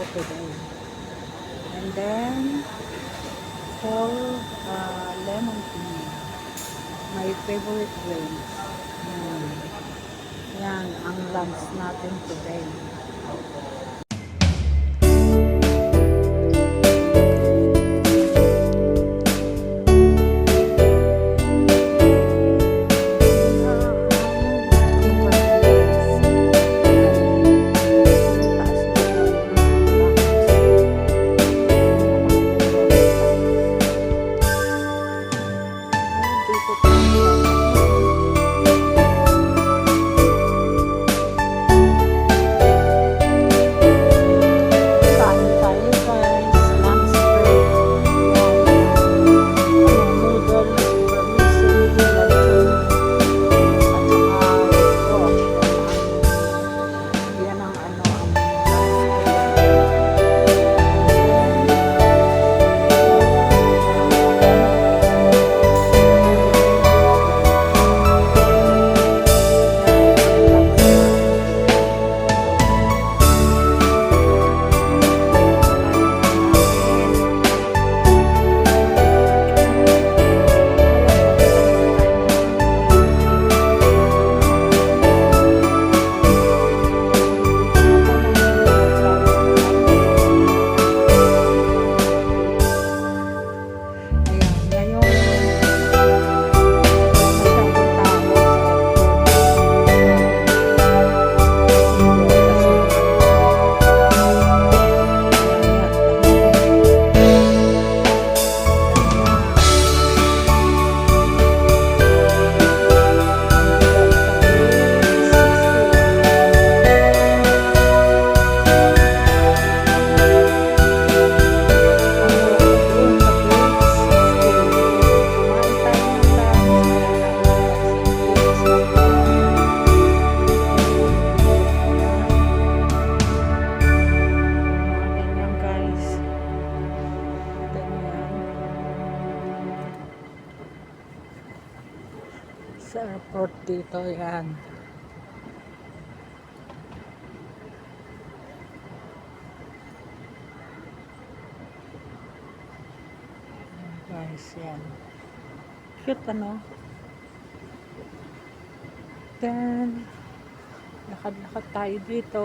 ko today. And then, cold lemon tea. My favorite drink. Yan. Yan ang lunch natin today. Sa airport dito, yan. Guys, yan. Cute, ano? Then, lakad-lakad tayo dito.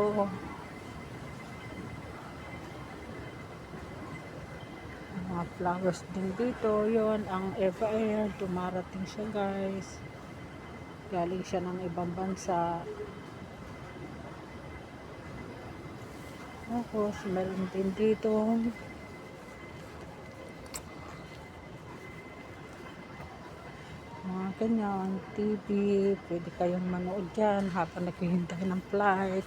Mga flowers din dito. Yon ang Eva Air. Dumarating siya, guys. Galing siya ng ibang bansa. Tapos, meron din dito mga ganyan, TV. Pwede kayong manood dyan habang naghihintay ng flight.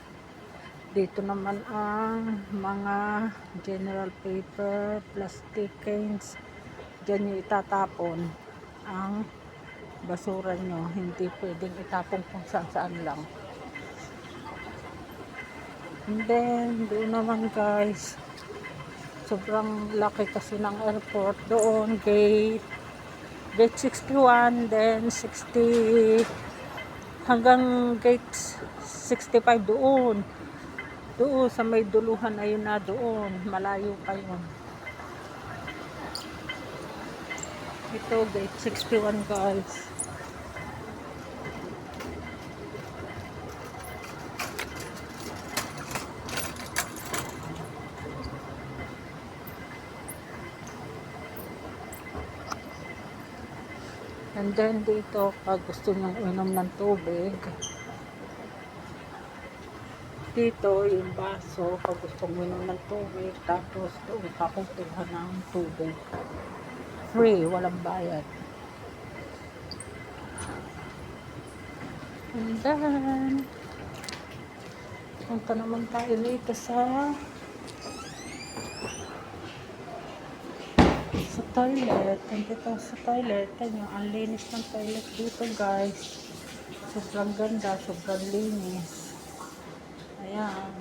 Dito naman ang mga general paper, plastic cans. Dyan nyo itatapon ang basura nyo. Hindi pwedeng itapon kung saan lang. And then, doon naman, guys, sobrang laki kasi ng airport. Doon, gate 61, then 60, hanggang gate 65 doon. Doon, sa may duluhan, ayun na doon. Malayo pa yun. Ito, gate 61, guys. And then dito, pag gusto nyong uminom ng tubig, dito yung baso, pag gusto uminom ng tubig, tapos doon kakuntuhan ng tubig. Free, walang bayad. And then, punta naman tayo dito sa toilet. Dito sa toilet, ang linis ng toilet dito, guys. Sobrang ganda, sobrang linis. Ayan.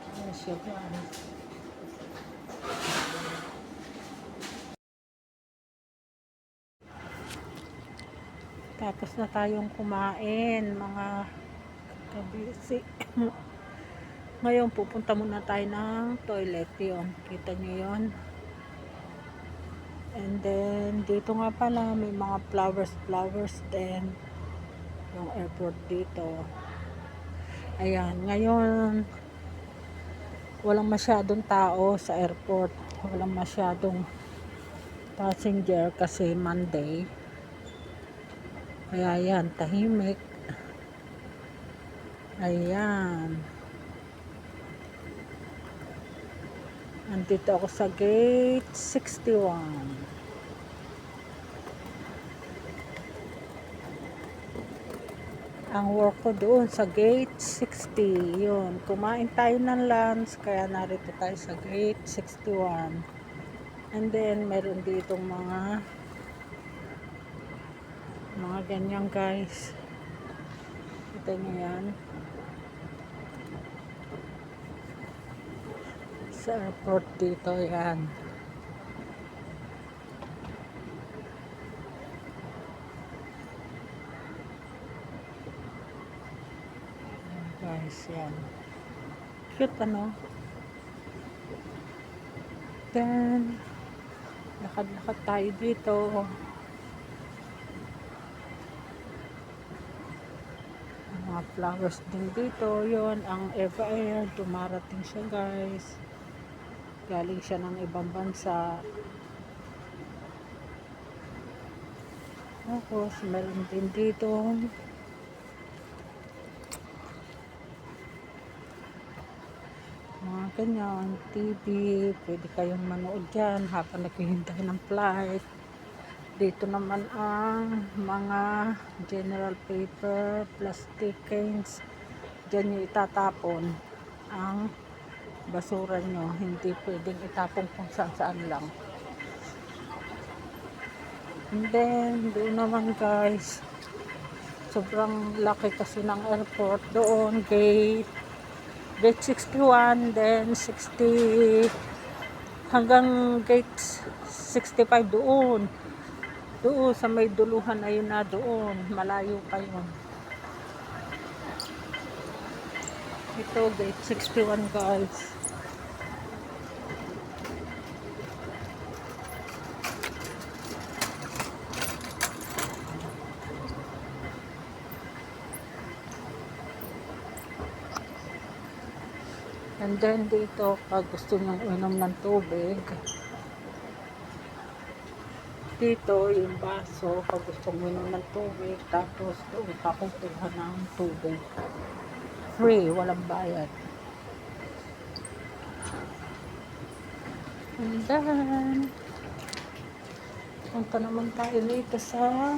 Ayan siya, guys. Tapos na tayong kumain, mga kabisi. Ngayon, pupunta muna tayo ng toilet. Yun, kita nyo yun. And then, dito nga pala, may mga flowers din. Yung airport dito. Ayan, ngayon, walang masyadong tao sa airport. Walang masyadong passenger kasi Monday. Kaya yan, tahimik. Ayan. Andito ako sa gate 61. Ang work ko doon sa gate 60. Yun, kumain tayo ng lunch, kaya narito tayo sa gate 61. And then, meron ditong mga ganyan guys. Kita nyo yan. Sa airport dito, yan. Guys, yan. Cute ano? Then, lakad-lakad tayo dito. Mga flowers din dito. Yun, ang Eva Air. Dumarating siya guys. Galing siya ng ibang bansa. Tapos, meron din dito mga ganyan, TV, pwede kayong manood dyan habang naghihintay ng flight. Dito naman ang mga general paper, plastic cans, dyan nyo itatapon ang basura nyo, hindi pwedeng itapon kung saan lang. And then, doon naman guys, sobrang laki kasi ng airport doon, gate 61, then 60 hanggang gate 65 doon sa may duluhan. Ayun na doon, malayo pa yun. Ito gate 61 guys. And then dito, pag gusto nyo uminom ng tubig, dito yung baso, pag gusto mo uminom ng tubig, tapos doon ka kukuha ng tubig. Free, walang bayad. And then, punta naman tayo dito sa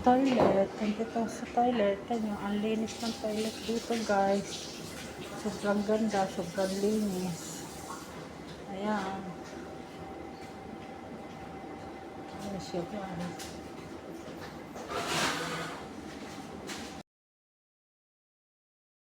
toilet. Dito sa toilet, kanyo, ang linis ng toilet dito guys. Sobrang ganda, sobrang linis. Ayan. Ayan siya guys.